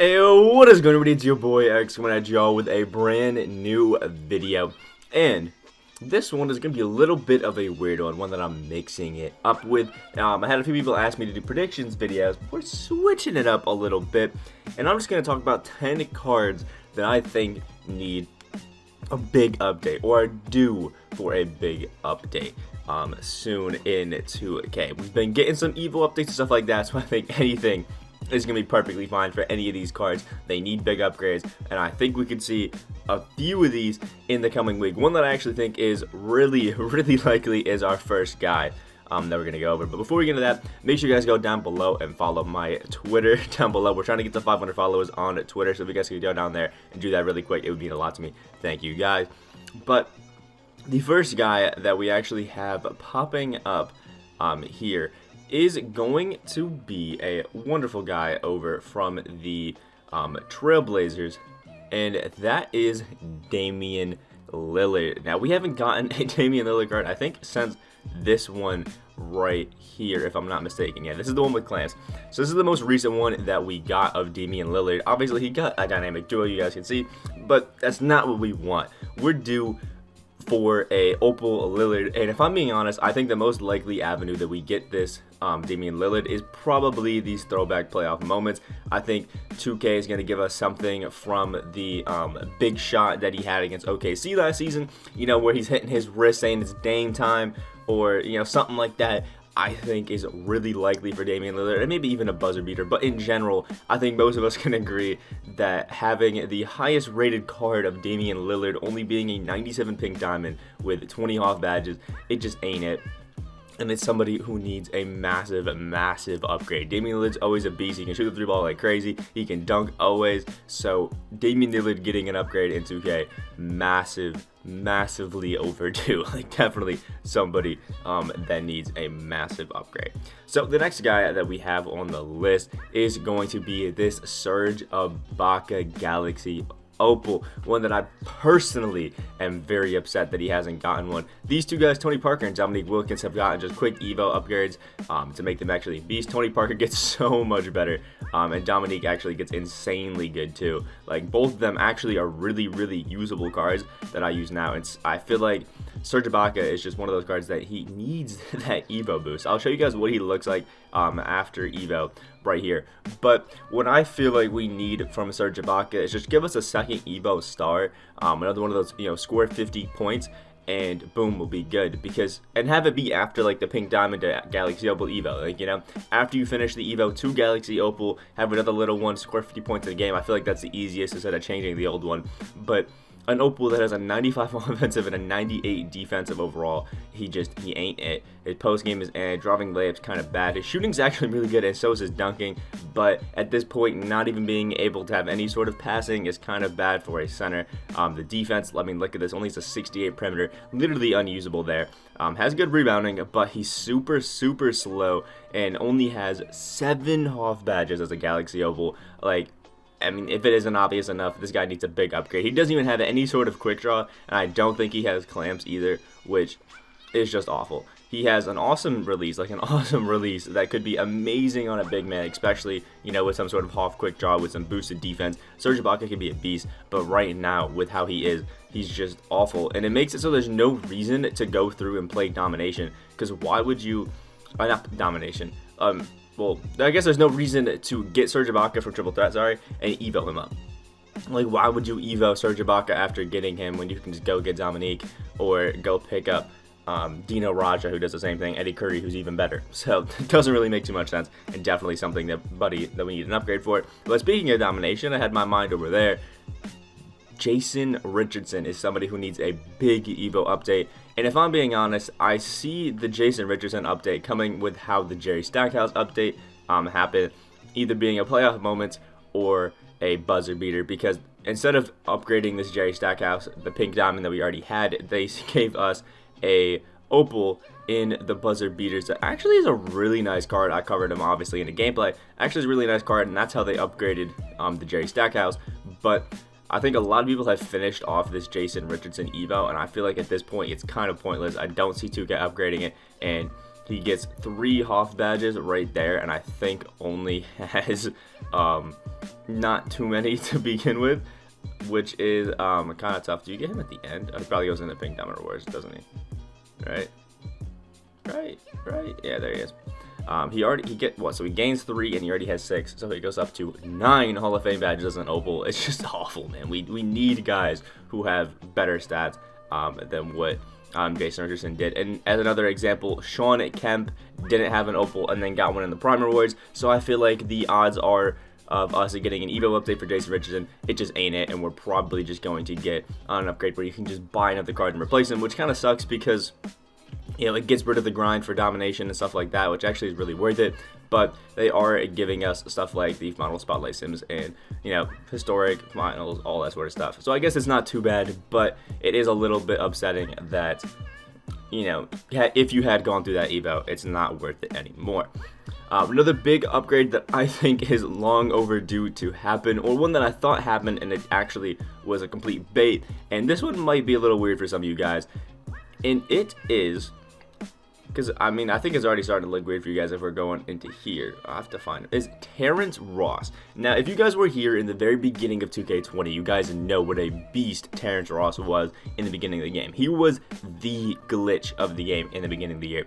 Hey, what is going on? It's your boy X coming at y'all with a brand new video, and this one is going to be a little bit of a weird one that I'm mixing it up with. I had a few people ask me to do predictions videos. We're switching it up a little bit, and I'm just going to talk about 10 cards that I think need a big update or are due for a big update soon in 2K. We've been getting some evil updates and stuff like that, so I think anything is going to be perfectly fine for any of these cards. They need big upgrades, and I think we could see a few of these in the coming week. One that I actually think is really likely is our first guy that we're going to go over. But before we get into that, make sure you guys go down below and follow my Twitter down below. We're trying to get to 500 followers on Twitter, so if you guys could go down there and do that really quick, it would mean a lot to me. Thank you guys. But the first guy that we actually have popping up here is going to be a wonderful guy over from the Trailblazers, and that is Damian Lillard. Now, we haven't gotten a Damian Lillard card, I think, since this one right here, if I'm not mistaken. Yeah, this is the one with clamps. So this is the most recent one that we got of Damian Lillard. Obviously, he got a dynamic duo, you guys can see, but that's not what we want. We're due for a OPAL Lillard, and if I'm being honest, I think the most likely avenue that we get this Damian Lillard is probably these throwback playoff moments. I think 2K is going to give us something from the big shot that he had against OKC last season, you know, where he's hitting his wrist saying it's Dame time, or, you know, something like that. I think is really likely for Damian Lillard, and maybe even a buzzer beater. But in general, I think most of us can agree that having the highest rated card of Damian Lillard only being a 97 pink diamond with 20 off badges, it just ain't it. And it's somebody who needs a massive upgrade. Damian Lillard's always a beast. He can shoot the three ball like crazy. He can dunk always. So Damian Lillard getting an upgrade in 2K, massively overdue. Like, definitely somebody that needs a massive upgrade. So the next guy that we have on the list is going to be this Serge Ibaka Galaxy Opal, one that I personally am very upset that he hasn't gotten one. These two guys, Tony Parker and Dominique Wilkins, have gotten just quick Evo upgrades to make them actually beast. Tony Parker gets so much better, and Dominique actually gets insanely good too. Like, both of them actually are really usable cards that I use now, and I feel like Serge Ibaka is just one of those cards that he needs that Evo boost. I'll show you guys what he looks like after Evo right here. But what I feel like we need from Serge Ibaka is just give us a second Evo star, another one of those, you know, score 50 points, and boom, we'll be good. And have it be after, like, the pink diamond to Galaxy Opal Evo, like, you know, after you finish the Evo to Galaxy Opal, have another little one, score 50 points in the game. I feel like that's the easiest instead of changing the old one. But an Opal that has a 95 offensive and a 98 defensive overall, he ain't it. His post game is dropping layups kind of bad. His shooting's actually really good, and so is his dunking. But at this point, not even being able to have any sort of passing is kind of bad for a center. The defense, I mean, look at this. Only has a 68 perimeter, literally unusable there. Has good rebounding, but he's super slow and only has 7 off badges as a Galaxy Opal. Like, I mean, if it isn't obvious enough, this guy needs a big upgrade. He doesn't even have any sort of quick draw, and I don't think he has clamps either, which is just awful. He has an awesome release, that could be amazing on a big man, especially, you know, with some sort of half quick draw with some boosted defense. Serge Ibaka can be a beast, but right now, with how he is, he's just awful. And it makes it so there's no reason to go through and play domination, because why would you, not domination, well, I guess there's no reason to get Serge Ibaka from Triple Threat, and Evo him up. Like, why would you Evo Serge Ibaka after getting him when you can just go get Dominique or go pick up Dino Raja, who does the same thing, Eddie Curry, who's even better? So it doesn't really make too much sense, and definitely something that we need an upgrade for. But speaking of domination, I had my mind over there. Jason Richardson is somebody who needs a big Evo update. And if I'm being honest, I see the Jason Richardson update coming with how the Jerry Stackhouse update happened, either being a playoff moment or a buzzer beater, because instead of upgrading this Jerry Stackhouse, the pink diamond that we already had, they gave us a Opal in the buzzer beaters. That actually is a really nice card. I covered him obviously in the gameplay. Actually is a really nice card, and that's how they upgraded the Jerry Stackhouse. But I think a lot of people have finished off this Jason Richardson Evo, and I feel like at this point it's kind of pointless. I don't see 2K upgrading it, and He gets 3 Hoff badges right there, and I think only has not too many to begin with, which is kind of tough. Do you get him at the end? He probably goes into Pink Diamond Rewards, doesn't he? Right. Yeah, there he is. So he gains 3 and he already has 6, so he goes up to 9 Hall of Fame badges in Opal. It's just awful, man. We need guys who have better stats than what Jason Richardson did. And as another example, Sean Kemp didn't have an Opal and then got one in the Prime Rewards, so I feel like the odds are of us getting an Evo update for Jason Richardson, it just ain't it, and we're probably just going to get an upgrade where you can just buy another card and replace him, which kind of sucks because it gets rid of the grind for domination and stuff like that, which actually is really worth it. But they are giving us stuff like the final spotlight sims and, historic finals, all that sort of stuff. So I guess it's not too bad, but it is a little bit upsetting that, if you had gone through that Evo, it's not worth it anymore. Another big upgrade that I think is long overdue to happen, or one that I thought happened and it actually was a complete bait, and this one might be a little weird for some of you guys, and it is... because, I think it's already starting to look weird for you guys if we're going into here. I have to find it. Is Terrence Ross. Now, if you guys were here in the very beginning of 2K20, you guys know what a beast Terrence Ross was in the beginning of the game. He was the glitch of the game in the beginning of the year.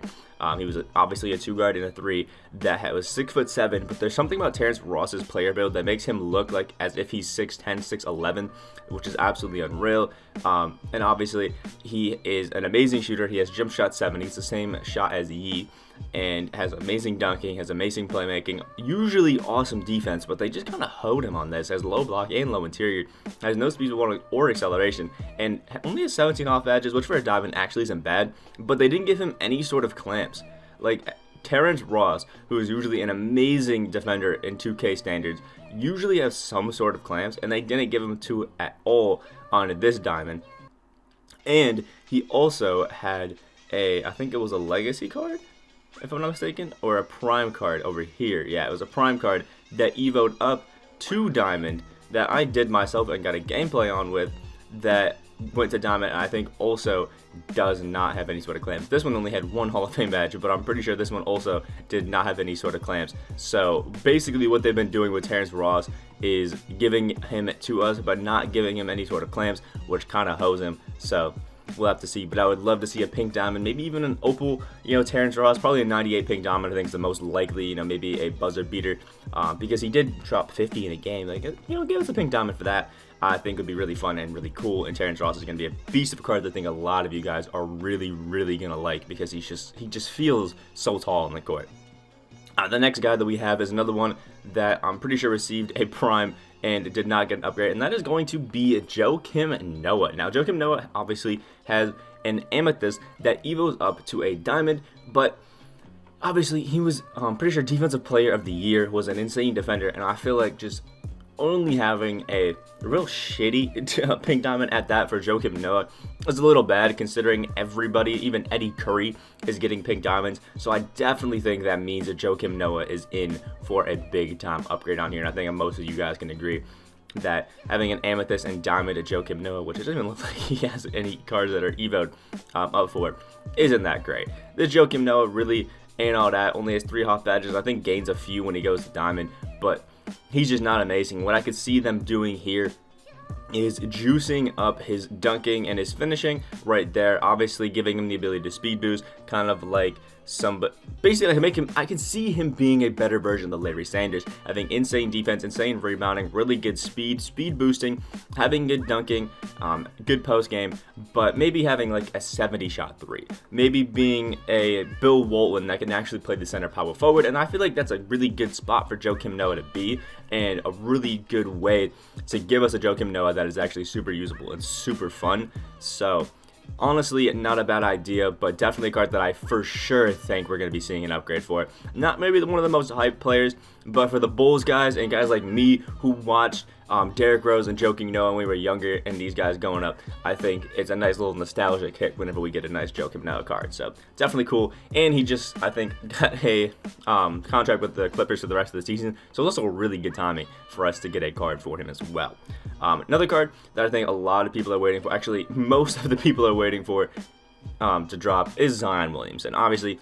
He was obviously a 2-guard and a 3 that was 6'7", but there's something about Terrence Ross's player build that makes him look like as if he's 6'10", 6'11", which is absolutely unreal. And obviously, he is an amazing shooter. He has jump shot 7. He's the same shot as Yi, and has amazing dunking, has amazing playmaking, usually awesome defense, but they just kind of hoed him on this. Has low block and low interior, has no speed or acceleration, and only has 17 off badges, which for a diamond actually isn't bad, but they didn't give him any sort of clamps. Like Terrence Ross, who is usually an amazing defender in 2K standards, usually has some sort of clamps, and they didn't give him 2 at all on this diamond. And he also had I think it was a legacy card, if I'm not mistaken, or a prime card over here. Yeah, it was a prime card that evoed up to diamond that I did myself and got a gameplay on with, that went to diamond, and I think also does not have any sort of clamps. This one only had 1 Hall of Fame badge, but I'm pretty sure this one also did not have any sort of clamps. So basically what they've been doing with Terrence Ross is giving him to us, but not giving him any sort of clamps, which kind of hoes him. So we'll have to see, but I would love to see a pink diamond, maybe even an opal, Terrence Ross, probably a 98 pink diamond, I think is the most likely, maybe a buzzer beater, because he did drop 50 in a game. Like, give us a pink diamond for that. I think would be really fun and really cool, and Terrence Ross is going to be a beast of a card that I think a lot of you guys are really, really going to like, because he just feels so tall in the court. The next guy that we have is another one that I'm pretty sure received a prime and did not get an upgrade, and that is going to be Joakim Noah. Now, Joakim Noah obviously has an amethyst that evos up to a diamond, but obviously he was, pretty sure Defensive Player of the Year, was an insane defender, and I feel like just only having a real shitty pink diamond at that for Joakim Noah is a little bad, considering everybody, even Eddie Curry, is getting pink diamonds. So I definitely think that means that Joakim Noah is in for a big time upgrade on here, and I think most of you guys can agree that having an amethyst and diamond at Joakim Noah, which doesn't even look like he has any cards that are evoed up for, isn't that great. This Joakim Noah really ain't all that. Only has 3 Hoff badges. I think gains a few when he goes to diamond, but he's just not amazing. What I could see them doing here is juicing up his dunking and his finishing right there, obviously giving him the ability to speed boost, kind of like basically I can see him being a better version of Larry Sanders, having insane defense, insane rebounding, really good speed boosting, having good dunking, good post game, but maybe having like a 70 shot 3, maybe being a Bill Walton that can actually play the center power forward, and I feel like that's a really good spot for Joakim Noah to be, and a really good way to give us a Joakim Noah that is actually super usable and super fun. So honestly, not a bad idea, but definitely a card that I for sure think we're going to be seeing an upgrade for. Not maybe one of the most hyped players, but for the Bulls guys and guys like me who watched Derrick Rose and Joakim Noah when we were younger, and these guys going up, I think it's a nice little nostalgic hit whenever we get a nice Joakim Noah card. So definitely cool. And he just, I think, got a contract with the Clippers for the rest of the season, so it's also a really good timing for us to get a card for him as well. Another card that I think a lot of people are waiting for, actually most of the people are waiting for to drop, is Zion Williamson. Obviously,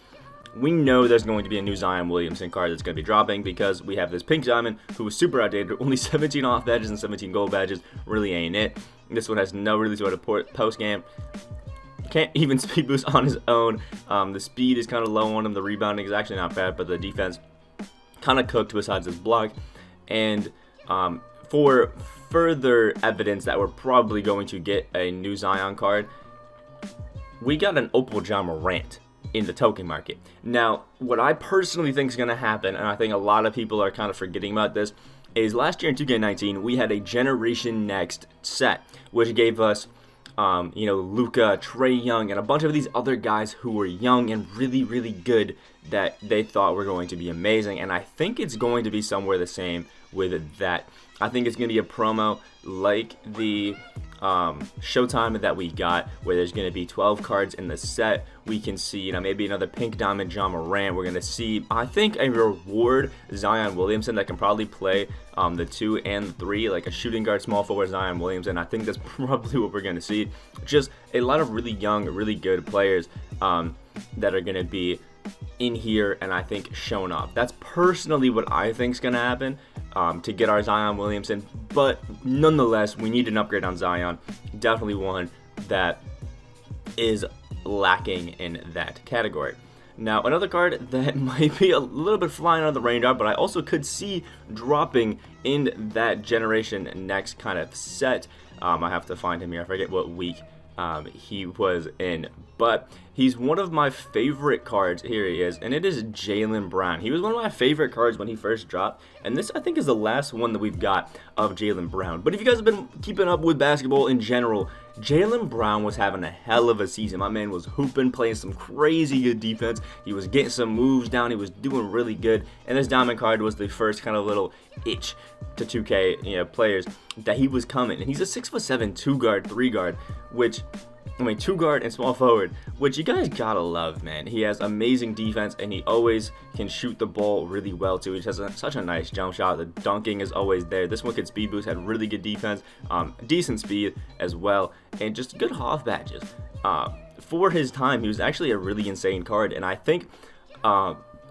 we know there's going to be a new Zion Williamson card that's going to be dropping because we have this pink diamond who was super outdated. Only 17 off badges and 17 gold badges. Really ain't it. This one has no really sort of post game. Can't even speed boost on his own. The speed is kind of low on him. The rebounding is actually not bad, but the defense kind of cooked besides his block. And for further evidence that we're probably going to get a new Zion card, we got an OPAL Ja Morant in the token market. Now, what I personally think is going to happen, and I think a lot of people are kind of forgetting about this, is last year in 2K19, we had a Generation Next set, which gave us, Luka, Trae Young, and a bunch of these other guys who were young and really, really good that they thought were going to be amazing. And I think it's going to be somewhere the same with that. I think it's going to be a promo like the Showtime that we got, where there's going to be 12 cards in the set. We can see, maybe another pink diamond Ja Morant. We're going to see, I think, a reward Zion Williamson that can probably play the 2 and the 3, like a shooting guard, small forward Zion Williamson. I think that's probably what we're going to see. Just a lot of really young, really good players that are going to be in here and I think shown off. That's personally what I think is going to happen to get our Zion Williamson, but nonetheless, we need an upgrade on Zion. Definitely one that is lacking in that category. Now, another card that might be a little bit flying on the radar, but I also could see dropping in that Generation Next kind of set. I have to find him here. I forget what week he was in, but he's one of my favorite cards. Here he is, and it is Jalen Brown. He was one of my favorite cards when he first dropped, and this I think is the last one that we've got of Jalen Brown. But if you guys have been keeping up with basketball in general, Jalen Brown was having a hell of a season. My man was hooping, playing some crazy good defense. He was getting some moves down. He was doing really good, and this diamond card was the first kind of little itch to 2K players that he was coming. And he's a 6'7" 2-guard, 3-guard, which 2-guard and small forward, which you guys gotta love, man. He has amazing defense, and he always can shoot the ball really well, too. He just has such a nice jump shot. The dunking is always there. This one could speed boost, had really good defense, decent speed as well, and just good half badges. For his time, he was actually a really insane card, and I think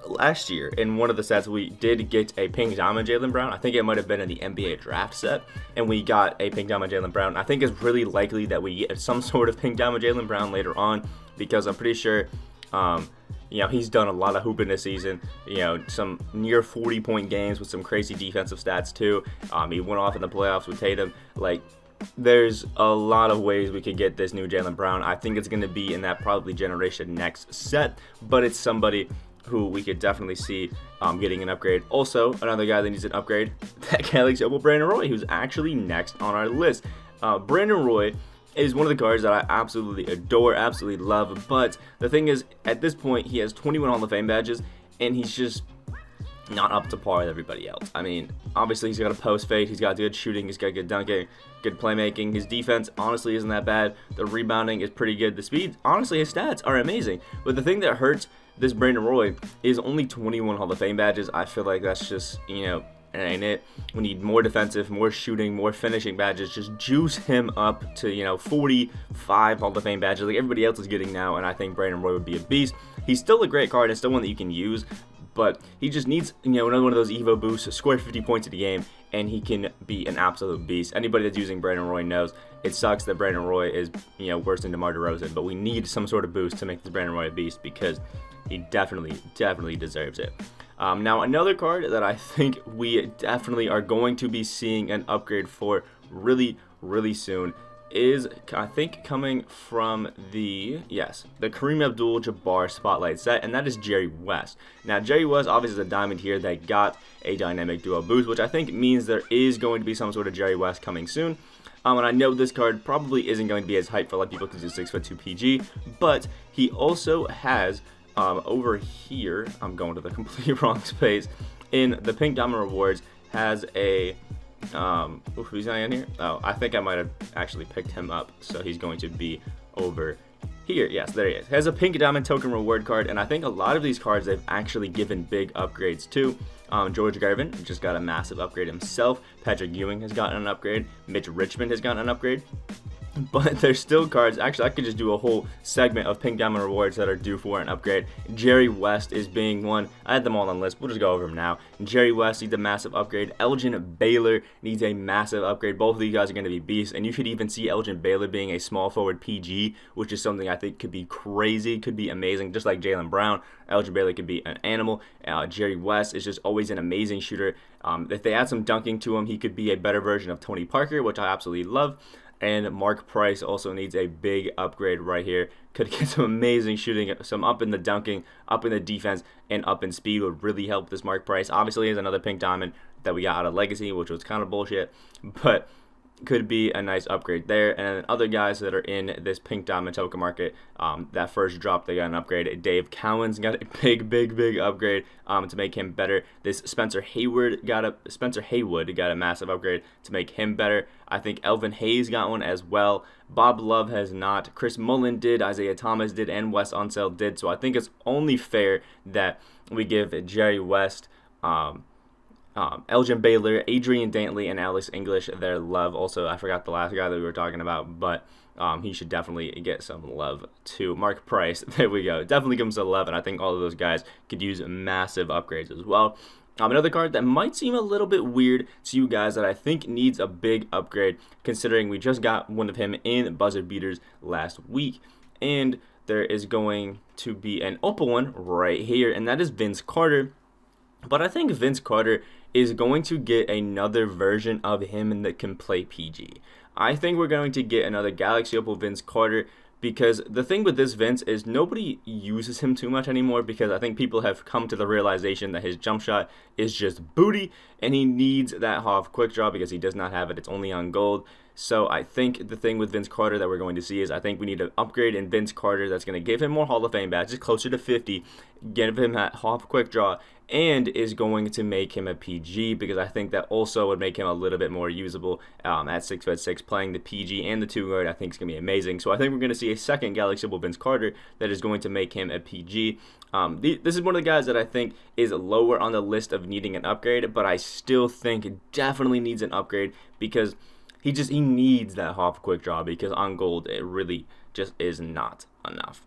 last year in one of the sets we did get a pink diamond Jalen Brown. I think it might have been in the NBA draft set, and we got a pink diamond Jalen Brown. I think it's really likely that we get some sort of pink diamond Jalen Brown later on, because I'm pretty sure he's done a lot of hooping this season. Some near 40-point games with some crazy defensive stats too. He went off in the playoffs with Tatum. There's a lot of ways we could get this new Jalen Brown. I think it's going to be in that probably Generation Next set, but it's somebody who we could definitely see getting an upgrade. Also, another guy that needs an upgrade, that Galaxy Opal Brandon Roy, who's actually next on our list. Brandon Roy is one of the cards that I absolutely adore, absolutely love, but the thing is, at this point, he has 21 Hall of Fame badges, and he's just not up to par with everybody else. Obviously, he's got a post fade, he's got good shooting, he's got good dunking, good playmaking. His defense, honestly, isn't that bad. The rebounding is pretty good. The speed, honestly, his stats are amazing. But the thing that hurts this Brandon Roy is only 21 Hall of Fame badges. I feel like that's just, it ain't it. We need more defensive, more shooting, more finishing badges. Just juice him up to, 45 Hall of Fame badges like everybody else is getting now, and I think Brandon Roy would be a beast. He's still a great card and still one that you can use, but he just needs, another one of those Evo boosts, score 50 points in a game, and he can be an absolute beast. Anybody that's using Brandon Roy knows it sucks that Brandon Roy is, worse than DeMar DeRozan, but we need some sort of boost to make this Brandon Roy a beast, because he definitely deserves it. Now, another card that I think we definitely are going to be seeing an upgrade for really, really soon is, I think, coming from the Kareem Abdul-Jabbar Spotlight set, and that is Jerry West. Now, Jerry West obviously is a diamond here that got a dynamic duo boost, which I think means there is going to be some sort of Jerry West coming soon. And I know this card probably isn't going to be as hyped for a lot of people because he's 6'2" PG, but he also has over here, I'm going to the completely wrong space, in the Pink Diamond Rewards, has a who's not in here? Oh, I think I might have actually picked him up, so he's going to be over here. Yes, there he is. Has a Pink Diamond token reward card, and I think a lot of these cards they've actually given big upgrades to. George Garvin just got a massive upgrade himself. Patrick Ewing has gotten an upgrade. Mitch Richmond has gotten an upgrade. but there's still cards. Actually, I could just do a whole segment of pink diamond rewards that are due for an upgrade. Jerry West is being one. I had them all on the list. We'll just go over them now. Jerry West needs a massive upgrade. Elgin Baylor needs a massive upgrade. Both of these guys are going to be beasts, and you could even see Elgin Baylor being a small forward PG, which is something I think could be crazy, could be amazing. Just like Jalen Brown, Elgin Baylor could be an animal. Jerry West is just always an amazing shooter. If they add some dunking to him, he could be a better version of Tony Parker, which I absolutely love. And Mark Price also needs a big upgrade right here. Could get some amazing shooting, some up in the dunking, up in the defense, and up in speed would really help this Mark Price. Obviously, is another pink diamond that we got out of Legacy, which was kind of bullshit, but could be a nice upgrade there. And then other guys that are in this pink diamond token market, that first drop, they got an upgrade. Dave Cowan's got a big upgrade to make him better. This Spencer Haywood got a massive upgrade to make him better. I think Elvin Hayes got one as well. Bob Love has not. Chris Mullen did, Isaiah Thomas did, and Wes Unseld did. So I think it's only fair that we give Jerry West, Elgin Baylor, Adrian Dantley, and Alex English their love. Also, I forgot the last guy that we were talking about, but he should definitely get some love too. Mark Price, there we go. Definitely give him some love, and I think all of those guys could use massive upgrades as well. Another card that might seem a little bit weird to you guys that I think needs a big upgrade, considering we just got one of him in Buzzer Beaters last week, and there is going to be an OPAL one right here, and that is Vince Carter. But I think Vince Carter is going to get another version of him that can play PG. I think we're going to get another Galaxy Opal Vince Carter, because the thing with this Vince is nobody uses him too much anymore, because I think people have come to the realization that his jump shot is just booty, and he needs that half quick draw because he does not have it. It's only on gold. So I think the thing with Vince Carter that we're going to see is I think we need an upgrade in Vince Carter that's going to give him more Hall of Fame badges, closer to 50, give him that half quick draw, and is going to make him a PG, because I think that also would make him a little bit more usable at 6'6", playing the PG and the 2-guard. I think it's going to be amazing. So I think we're going to see a second Galaxy Opal Vince Carter that is going to make him a PG. This is one of the guys that I think is lower on the list of needing an upgrade, but I still think it definitely needs an upgrade, because he needs that half quick draw, because on gold it really just is not enough.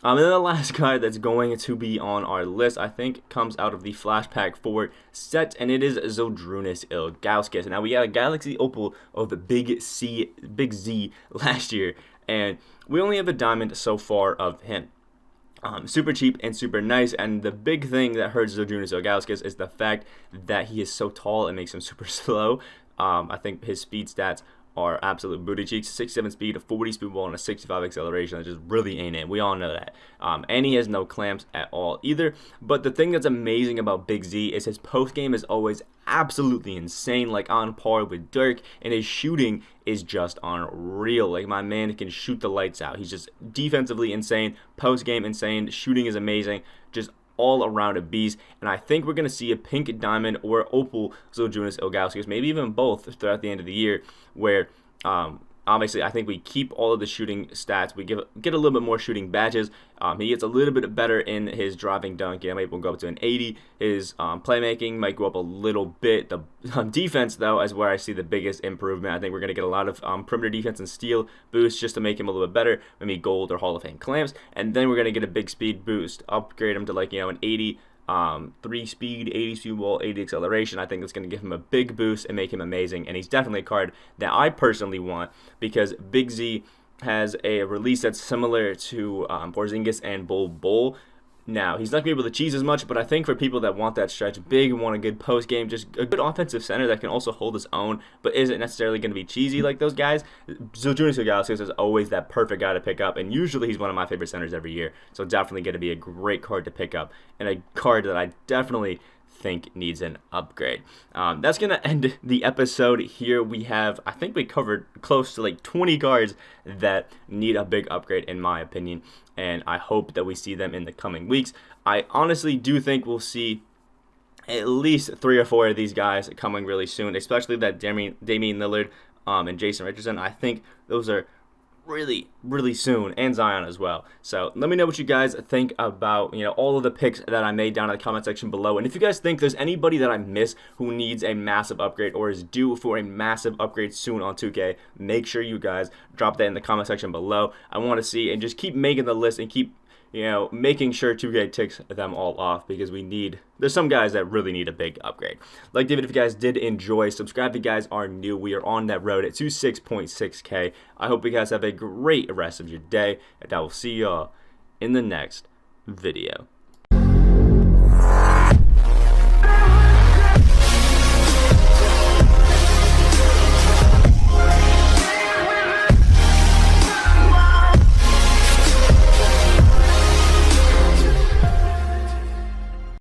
And then the last guy that's going to be on our list, I think, comes out of the Flashback 4 set, and it is Zydrunas Ilgauskas. Now, we got a Galaxy Opal of the Big Z last year, and we only have a diamond so far of him. Super cheap and super nice, and the big thing that hurts Zydrunas Ilgauskas is the fact that he is so tall and makes him super slow. I think his speed stats are absolute booty cheeks. 67 speed, a 40 speed ball, and a 65 acceleration. That just really ain't it. We all know that. And he has no clamps at all either. But the thing that's amazing about Big Z is his post game is always absolutely insane, like on par with Dirk, and his shooting is just unreal. Like, my man can shoot the lights out. He's just defensively insane, post game insane, shooting is amazing, just all around a beast. And I think we're going to see a pink diamond or opal Zydrunas Ilgauskas, maybe even both throughout the end of the year, where obviously I think we keep all of the shooting stats. We get a little bit more shooting badges. He gets a little bit better in his driving dunk. Yeah, maybe we'll go up to an 80. His playmaking might go up a little bit. The defense, though, is where I see the biggest improvement. I think we're going to get a lot of perimeter defense and steal boosts just to make him a little bit better. Maybe gold or Hall of Fame clamps. And then we're going to get a big speed boost, upgrade him to, like, an 80. 3 speed, 80 speed ball, 80 acceleration. I think that's going to give him a big boost and make him amazing, and he's definitely a card that I personally want, because Big Z has a release that's similar to Porzingis and Bol. Now, he's not going to be able to cheese as much, but I think for people that want that stretch big, want a good post game, just a good offensive center that can also hold his own, but isn't necessarily going to be cheesy like those guys, Zydrunas Ilgauskas is always that perfect guy to pick up, and usually he's one of my favorite centers every year, so definitely going to be a great card to pick up, and a card that I definitely think needs an upgrade. That's going to end the episode here. I think we covered close to like 20 cards that need a big upgrade in my opinion, and I hope that we see them in the coming weeks. I honestly do think we'll see at least 3 or 4 of these guys coming really soon, especially that Damian Lillard and Jason Richardson. I think those are really soon, and Zion as well. So let me know what you guys think about, all of the picks that I made down in the comment section below. And if you guys think there's anybody that I missed who needs a massive upgrade or is due for a massive upgrade soon on 2K, make sure you guys drop that in the comment section below. I want to see, and just keep making the list and keep making sure 2K ticks them all off, because there's some guys that really need a big upgrade. Like David, if you guys did enjoy, subscribe if you guys are new. We are on that road to 6.6K. I hope you guys have a great rest of your day, and I will see y'all in the next video.